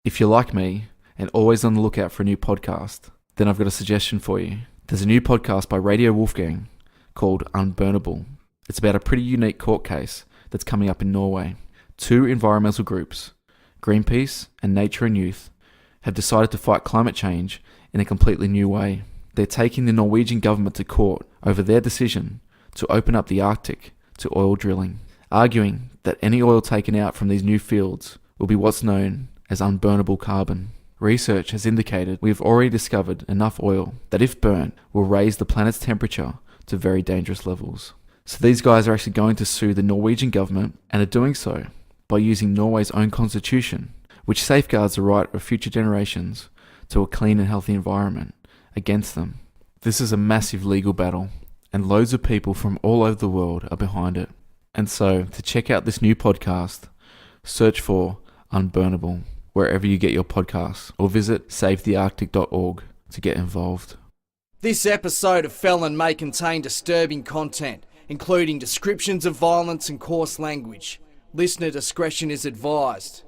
If you're like me and always on the lookout for a new podcast, then I've got a suggestion for you. There's a new podcast by Radio Wolfgang called Unburnable. It's about a pretty unique court case that's coming up in Norway. Two environmental groups, Greenpeace and Nature and Youth, have decided to fight climate change in a completely new way. They're taking the Norwegian government to court over their decision to open up the Arctic to oil drilling, arguing that any oil taken out from these new fields will be what's known as unburnable carbon. Research has indicated we have already discovered enough oil that if burnt will raise the planet's temperature to very dangerous levels. So these guys are actually going to sue the Norwegian government and are doing so by using Norway's own constitution, which safeguards the right of future generations to a clean and healthy environment, against them. This is a massive legal battle and loads of people from all over the world are behind it. And so to check out this new podcast, search for Unburnable wherever you get your podcasts, or visit savethearctic.org to get involved. This episode of Felon may contain disturbing content, including descriptions of violence and coarse language. Listener discretion is advised.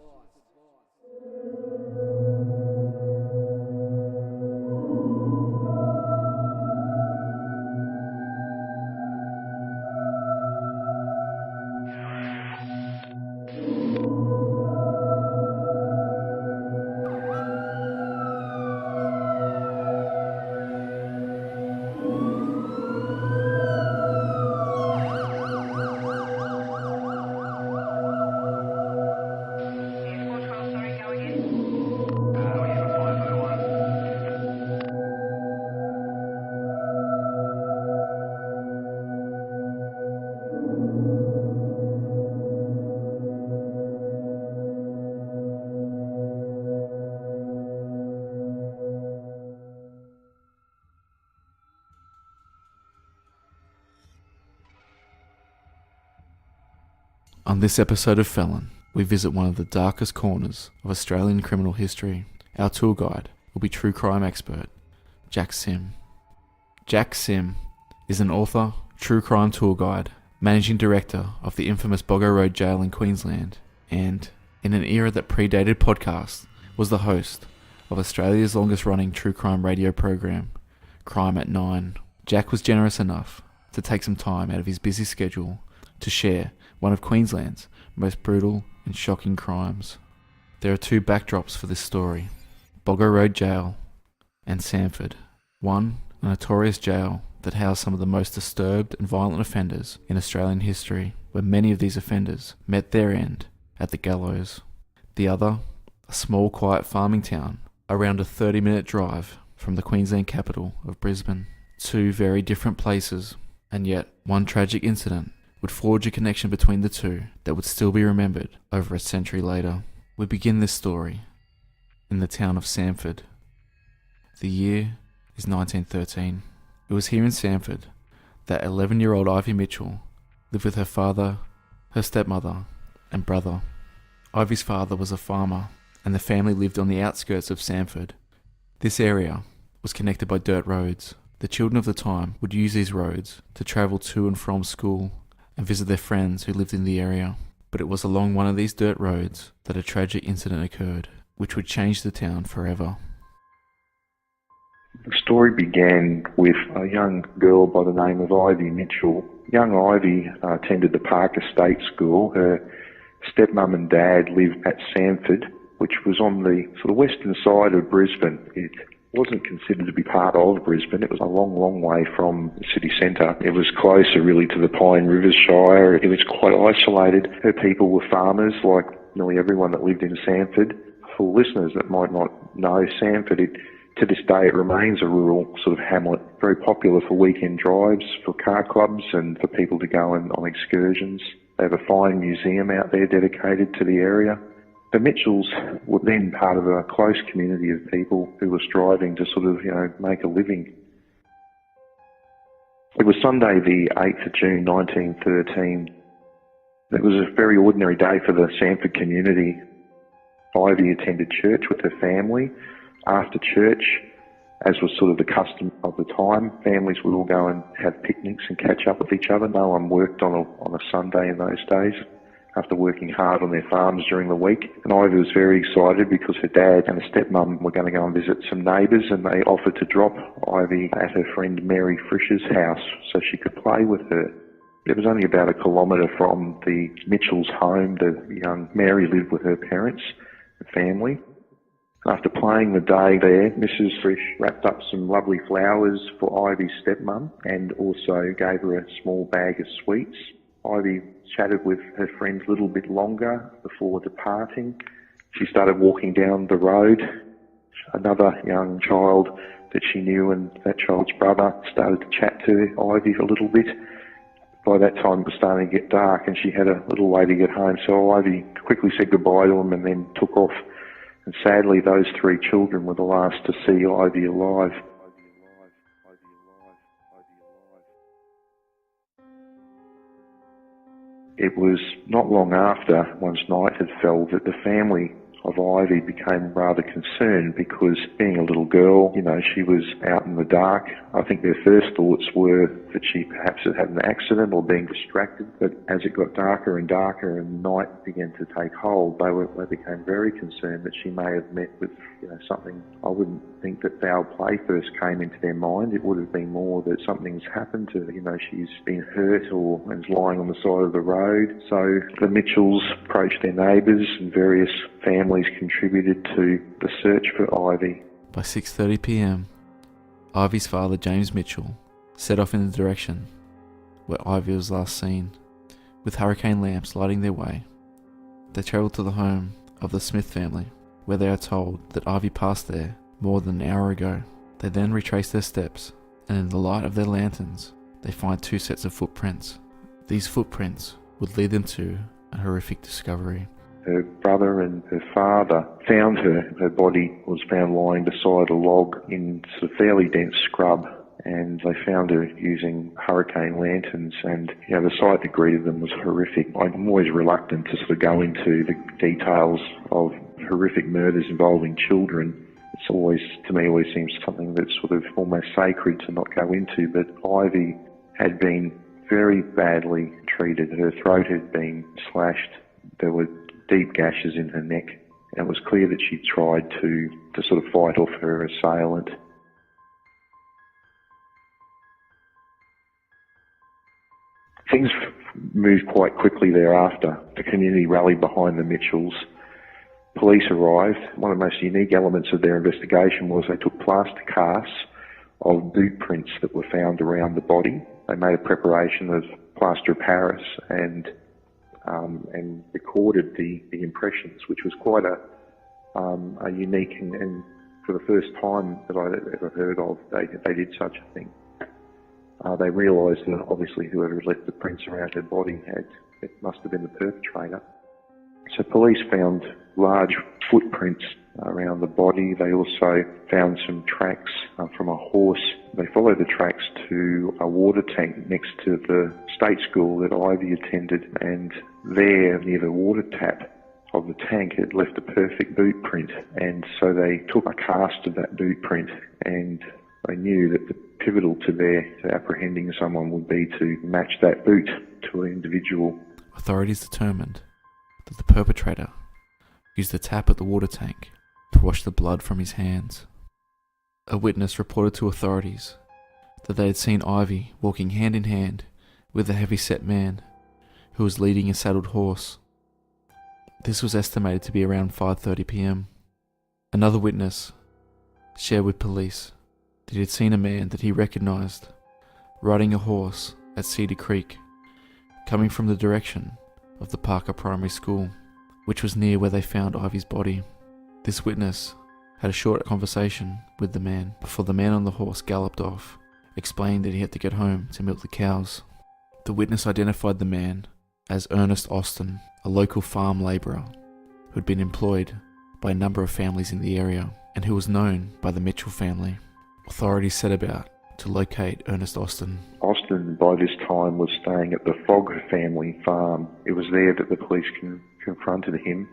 On this episode of Felon, we visit one of the darkest corners of Australian criminal history. Our tour guide will be true crime expert, Jack Sim. Jack Sim is an author, true crime tour guide, managing director of the infamous Boggo Road Jail in Queensland, and, in an era that predated podcasts, was the host of Australia's longest running true crime radio program, Crime at 9. Jack was generous enough to take some time out of his busy schedule to share one of Queensland's most brutal and shocking crimes. There are two backdrops for this story: Boggo Road Jail and Samford. One, a notorious jail that housed some of the most disturbed and violent offenders in Australian history, where many of these offenders met their end at the gallows. The other, a small quiet farming town around a 30-minute drive from the Queensland capital of Brisbane. Two very different places, and yet one tragic incident would forge a connection between the two that would still be remembered over a century later. We begin this story in the town of Samford. The year is 1913. It was here in Samford that 11-year-old Ivy Mitchell lived with her father, her stepmother, and brother. Ivy's father was a farmer, and the family lived on the outskirts of Samford. This area was connected by dirt roads. The children of the time would use these roads to travel to and from school and visit their friends who lived in the area. But it was along one of these dirt roads that a tragic incident occurred, which would change the town forever. The story began with a young girl by the name of Ivy Mitchell. Young Ivy attended the Park Estate School. Her stepmum and dad lived at Samford, which was on the sort of western side of Brisbane. It wasn't considered to be part of Brisbane. It was a long, long way from the city centre. It was closer really to the Pine Rivers Shire. It was quite isolated. Her people were farmers, like nearly everyone that lived in Samford. For listeners that might not know Samford, to this day it remains a rural sort of hamlet, very popular for weekend drives, for car clubs and for people to go on excursions. They have a fine museum out there dedicated to the area. The Mitchells were then part of a close community of people who were striving to sort of, make a living. It was Sunday the 8th of June 1913. It was a very ordinary day for the Samford community. Ivy attended church with her family. After church, as was sort of the custom of the time, families would all go and have picnics and catch up with each other. No one worked on a Sunday in those days. after working hard on their farms during the week. And Ivy was very excited because her dad and her stepmum were going to go and visit some neighbours, and they offered to drop Ivy at her friend Mary Frisch's house so she could play with her. It was only about 1 kilometre from the Mitchells' home. The young Mary lived with her parents and family. After playing the day there, Mrs. Frisch wrapped up some lovely flowers for Ivy's stepmum and also gave her a small bag of sweets. Ivy chatted with her friends a little bit longer before departing. She started walking down the road. Another young child that she knew and that child's brother started to chat to Ivy a little bit. By that time it was starting to get dark and she had a little way to get home, so Ivy quickly said goodbye to them and then took off. And sadly, those 3 children were the last to see Ivy alive. It was not long after one's night had fell that the family of Ivy became rather concerned because being a little girl, she was out in the dark. I think their first thoughts were that she perhaps had had an accident or been distracted, but as it got darker and darker and night began to take hold, they became very concerned that she may have met with something. I wouldn't think that foul play first came into their mind. It would have been more that something's happened to her. She's been hurt or is lying on the side of the road. So the Mitchells approached their neighbours and various families contributed to the search for Ivy. By 6:30 p.m, Ivy's father, James Mitchell, set off in the direction where Ivy was last seen, with hurricane lamps lighting their way. They travelled to the home of the Smith family, where they are told that Ivy passed there more than an hour ago. They then retrace their steps, and in the light of their lanterns, they find 2 sets of footprints. These footprints would lead them to a horrific discovery. Her brother and her father found her. Her body was found lying beside a log in sort of fairly dense scrub, and they found her using hurricane lanterns, and the sight that greeted them was horrific. I'm always reluctant to sort of go into the details of horrific murders involving children. It's always, to me, always seems something that's sort of almost sacred to not go into, but Ivy had been very badly treated. Her throat had been slashed. There were deep gashes in her neck, and it was clear that she tried to sort of fight off her assailant. Things moved quite quickly thereafter. The community rallied behind the Mitchells. Police arrived. One of the most unique elements of their investigation was they took plaster casts of boot prints that were found around the body. They made a preparation of plaster of Paris and recorded the impressions, which was quite a unique and for the first time that I'd ever heard of, they did such a thing. They realised that obviously whoever had left the prints around her body it must have been the perpetrator. So police found large footprints around the body. They also found some tracks from a horse. They followed the tracks to a water tank next to the state school that Ivy attended, and there, near the water tap of the tank, it left a perfect boot print. And so they took a cast of that boot print, and they knew that the pivotal to apprehending someone would be to match that boot to an individual. Authorities determined that the perpetrator used the tap at the water tank to wash the blood from his hands. A witness reported to authorities that they had seen Ivy walking hand in hand with a heavy-set man who was leading a saddled horse. This was estimated to be around 5:30 p.m. Another witness shared with police that he had seen a man that he recognised riding a horse at Cedar Creek, coming from the direction of the Parker Primary School, which was near where they found Ivy's body. This witness had a short conversation with the man before the man on the horse galloped off, explaining that he had to get home to milk the cows. The witness identified the man as Ernest Austin, a local farm labourer who had been employed by a number of families in the area and who was known by the Mitchell family. Authorities set about to locate Ernest Austin. Austin, by this time, was staying at the Fogg family farm. It was there that the police confronted him,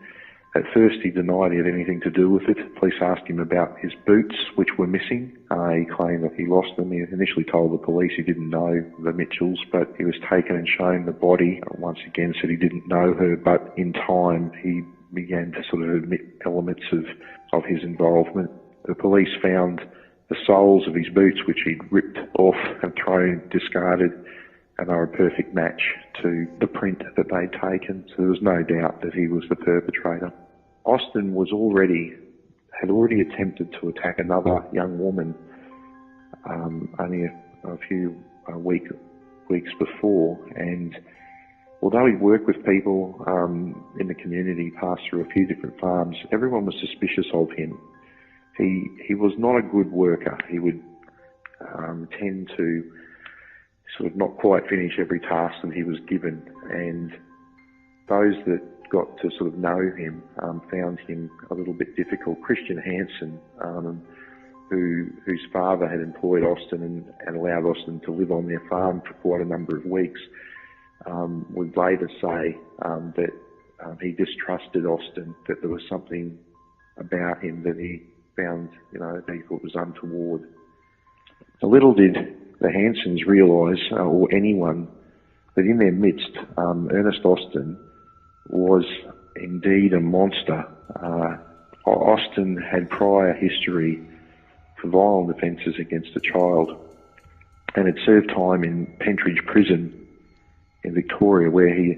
At first he denied he had anything to do with it. Police asked him about his boots, which were missing. He claimed that he lost them. He initially told the police he didn't know the Mitchells, but he was taken and shown the body. Once again said he didn't know her, but in time he began to sort of admit elements of his involvement. The police found the soles of his boots, which he'd ripped off and thrown, discarded, and they were a perfect match to the print that they'd taken, so there was no doubt that he was the perpetrator. Austin had already attempted to attack another young woman only a few weeks before, and although he worked with people in the community, passed through a few different farms, everyone was suspicious of him. He was not a good worker. He would tend to sort of not quite finish every task that he was given, and those that got to sort of know him found him a little bit difficult. Christian Hansen, whose father had employed Austin and allowed Austin to live on their farm for quite a number of weeks, would later say that he distrusted Austin, that there was something about him that he found, that he thought was untoward. So little did the Hansens realise, or anyone, that in their midst, Ernest Austin was indeed a monster. Austin had prior history for violent offences against a child and had served time in Pentridge Prison in Victoria, where he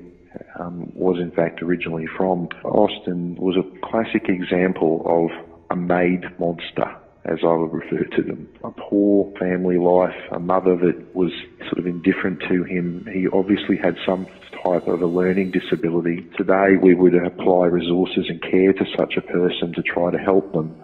was in fact originally from. Austin was a classic example of a made monster, as I would refer to them. A poor family life, a mother that was sort of indifferent to him. He obviously had some type of a learning disability. Today we would apply resources and care to such a person to try to help them.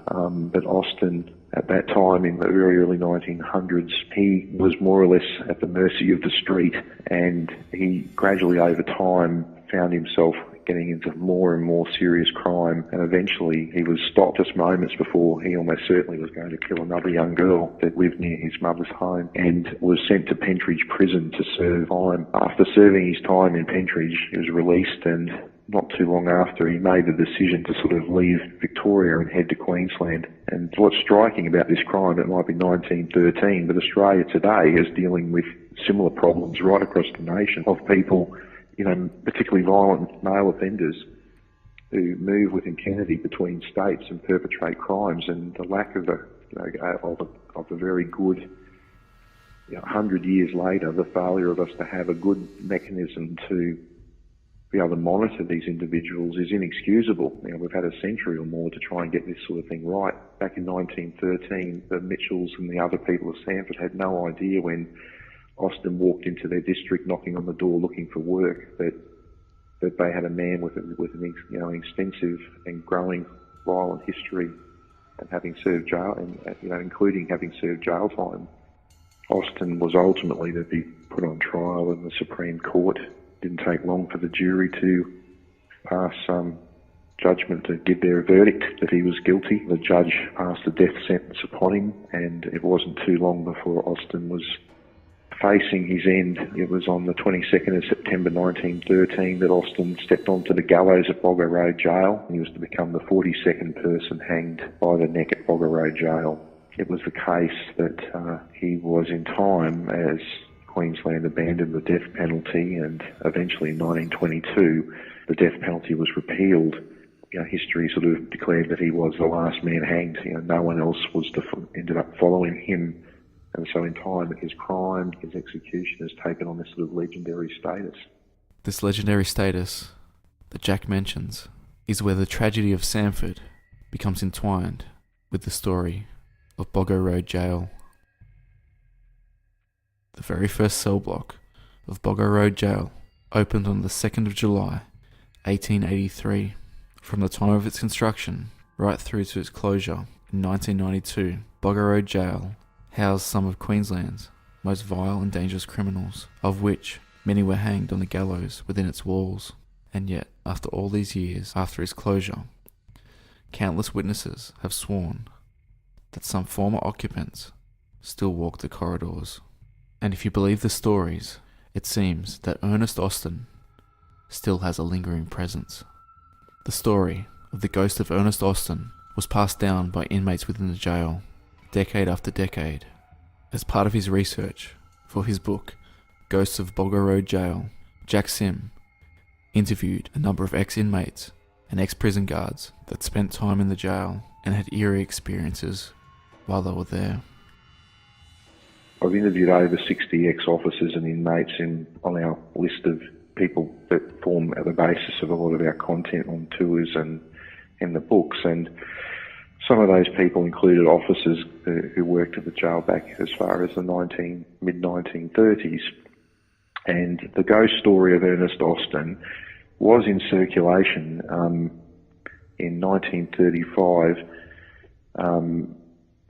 But Austin, at that time in the very early 1900s, he was more or less at the mercy of the street, and he gradually over time found himself getting into more and more serious crime, and eventually he was stopped just moments before he almost certainly was going to kill another young girl that lived near his mother's home, and was sent to Pentridge Prison to serve time. After serving his time in Pentridge, he was released, and not too long after he made the decision to sort of leave Victoria and head to Queensland. And what's striking about this crime, it might be 1913, but Australia today is dealing with similar problems right across the nation of people, particularly violent male offenders who move with impunity between states and perpetrate crimes, and the lack of a very good, 100 years later, the failure of us to have a good mechanism to be able to monitor these individuals is inexcusable. We've had a century or more to try and get this sort of thing right. Back in 1913, the Mitchells and the other people of Samford had no idea when Austin walked into their district knocking on the door looking for work that they had a man with an extensive and growing violent history, and having served jail, and including having served jail time. Austin was ultimately to be put on trial in the Supreme Court. It didn't take long for the jury to pass judgment to give their verdict that he was guilty. The judge passed a death sentence upon him, and it wasn't too long before Austin was facing his end. It was on the 22nd of September 1913 that Austin stepped onto the gallows at Boggo Road Jail. He was to become the 42nd person hanged by the neck at Boggo Road Jail. It was the case that he was in time, as Queensland abandoned the death penalty, and eventually in 1922 the death penalty was repealed. History sort of declared that he was the last man hanged. No one else ended up following him. And so in time, his crime, his execution has taken on this sort of legendary status. This legendary status that Jack mentions is where the tragedy of Samford becomes entwined with the story of Boggo Road Jail. The very first cell block of Boggo Road Jail opened on the 2nd of July, 1883. From the time of its construction right through to its closure in 1992, Boggo Road Jail housed some of Queensland's most vile and dangerous criminals, of which many were hanged on the gallows within its walls. And yet, after all these years after its closure, countless witnesses have sworn that some former occupants still walk the corridors. And if you believe the stories, it seems that Ernest Austin still has a lingering presence. The story of the ghost of Ernest Austin was passed down by inmates within the jail, decade after decade. As part of his research for his book, Ghosts of Boggo Road Jail, Jack Sim interviewed a number of ex-inmates and ex-prison guards that spent time in the jail and had eerie experiences while they were there. I've interviewed over 60 ex-officers and inmates on our list of people that form the basis of a lot of our content on tours and in the books, and some of those people included officers who worked at the jail back as far as the mid-1930s. And the ghost story of Ernest Austin was in circulation in 1935.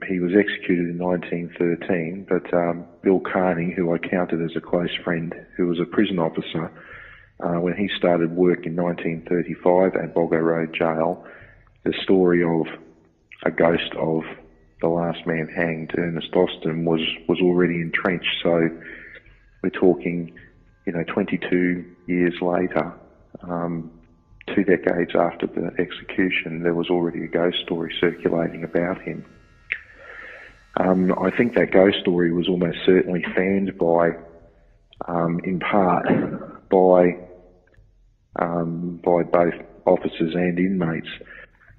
He was executed in 1913, but Bill Carney, who I counted as a close friend, who was a prison officer, when he started work in 1935 at Boggo Road Jail, the story of a ghost of the last man hanged, Ernest Austin, was already entrenched. So we're talking, 22 years later, 2 decades after the execution, there was already a ghost story circulating about him. I think that ghost story was almost certainly fanned by, in part, by both officers and inmates.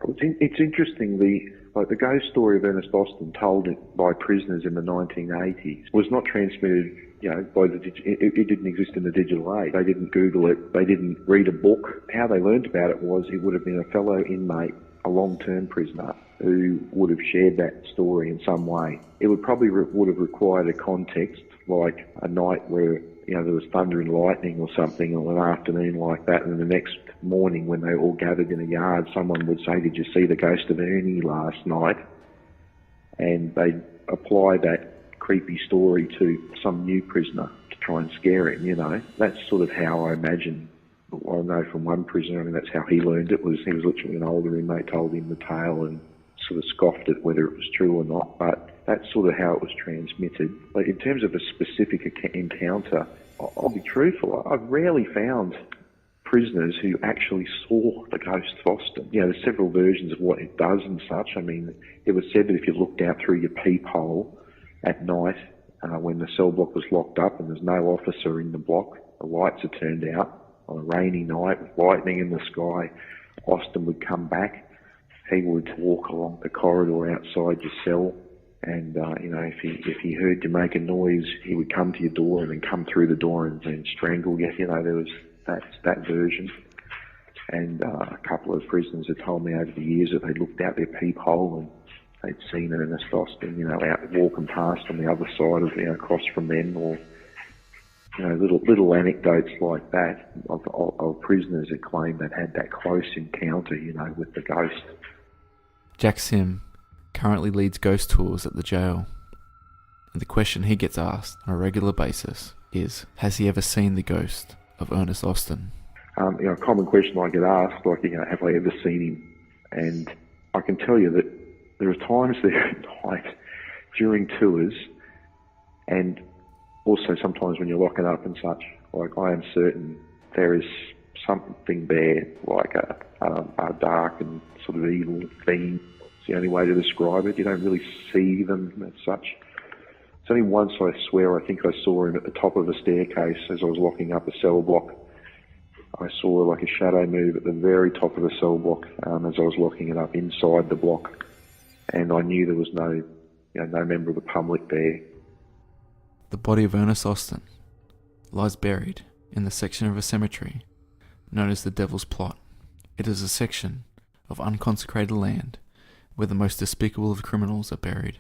It's interesting, the ghost story of Ernest Austin told by prisoners in the 1980s was not transmitted, it didn't exist in the digital age. They didn't Google it, they didn't read a book. How they learned about it was it would have been a fellow inmate, a long-term prisoner, who would have shared that story in some way. It would probably would have required a context, like a night where there was thunder and lightning or something, or an afternoon like that, and the next morning when they all gathered in a yard, someone would say, "Did you see the ghost of Ernie last night?" And they'd apply that creepy story to some new prisoner to try and scare him, That's sort of how I imagine. I know from one prisoner, that's how he learned it. He was literally an older inmate told him the tale and sort of scoffed at whether it was true or not, but that's sort of how it was transmitted. But in terms of a specific encounter, I'll be truthful, I've rarely found prisoners who actually saw the ghost of Austin. There's several versions of what it does and such. It was said that if you looked out through your peephole at night when the cell block was locked up and there's no officer in the block, the lights are turned out, on a rainy night with lightning in the sky, Austin would come back. He would walk along the corridor outside your cell, and if he heard you make a noise, he would come to your door and then come through the door and strangle you. There was that version. And a couple of prisoners had told me over the years that they looked out their peephole and they'd seen Ernest Austin, out walking past on the other side of, across from them, or little anecdotes like that of prisoners that claimed they'd had that close encounter, with the ghost. Jack Sim currently leads ghost tours at the jail, and the question he gets asked on a regular basis is, has he ever seen the ghost of Ernest Austin? A common question I get asked, have I ever seen him? And I can tell you that there are times there at night during tours, and also sometimes when you're locking up and such, I am certain there is something there, like a dark and sort of evil theme. It's the only way to describe it. You don't really see them as such. It's only once, I swear, I think I saw him at the top of a staircase as I was locking up a cell block. I saw like a shadow move at the very top of the cell block as I was locking it up inside the block, and I knew there was no member of the public there. The body of Ernest Austin lies buried in the section of a cemetery known as the Devil's Plot. It is a section of unconsecrated land where the most despicable of criminals are buried.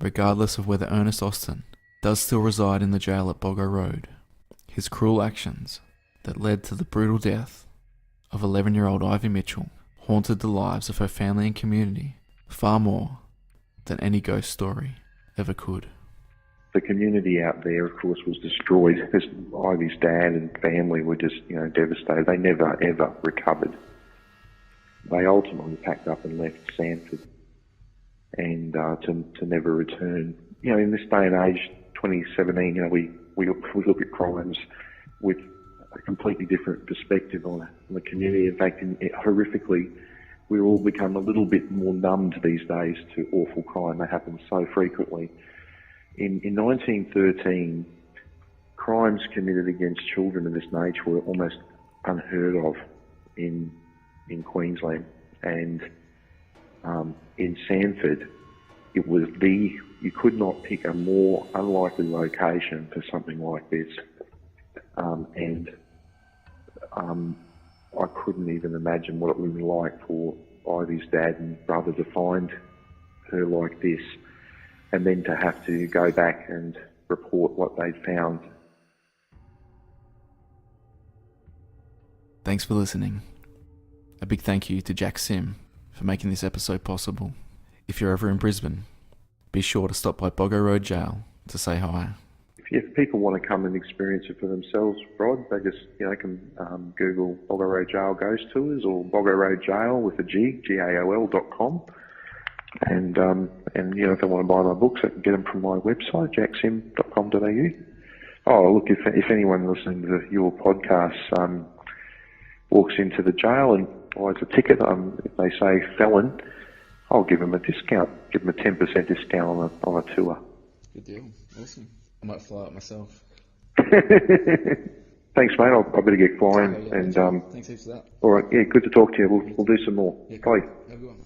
Regardless of whether Ernest Austin does still reside in the jail at Boggo Road, his cruel actions that led to the brutal death of 11-year-old Ivy Mitchell haunted the lives of her family and community far more than any ghost story ever could. The community out there, of course, was destroyed because Ivy's dad and family were just, devastated. They never, ever recovered. They ultimately packed up and left Samford and to never return. In this day and age, 2017, we look at crimes with a completely different perspective on the community. In fact, horrifically, we all become a little bit more numbed these days to awful crime that happens so frequently. In 1913, crimes committed against children of this nature were almost unheard of in Queensland, and in Samford, it was you could not pick a more unlikely location for something like this, and I couldn't even imagine what it would be like for Ivy's dad and brother to find her like this, and then to have to go back and report what they'd found. Thanks for listening. A big thank you to Jack Sim for making this episode possible. If you're ever in Brisbane, be sure to stop by Boggo Road Jail to say hi. If people want to come and experience it for themselves, Rod, they just can Google Boggo Road Jail Ghost Tours or Boggo Road Jail with a G, GAOL.com. And if they want to buy my books, they can get them from my website, jacksim.com.au. Oh, look, if anyone listening to your podcast walks into the jail and buys a ticket, if they say Felon, I'll give them a discount, give them a 10% discount on a tour. Good deal. Awesome. I might fly out myself. Thanks, mate. I better get flying. Yeah, and thanks heaps for that. All right. Yeah, good to talk to you. We'll do some more. Yeah, Bye. have a good one.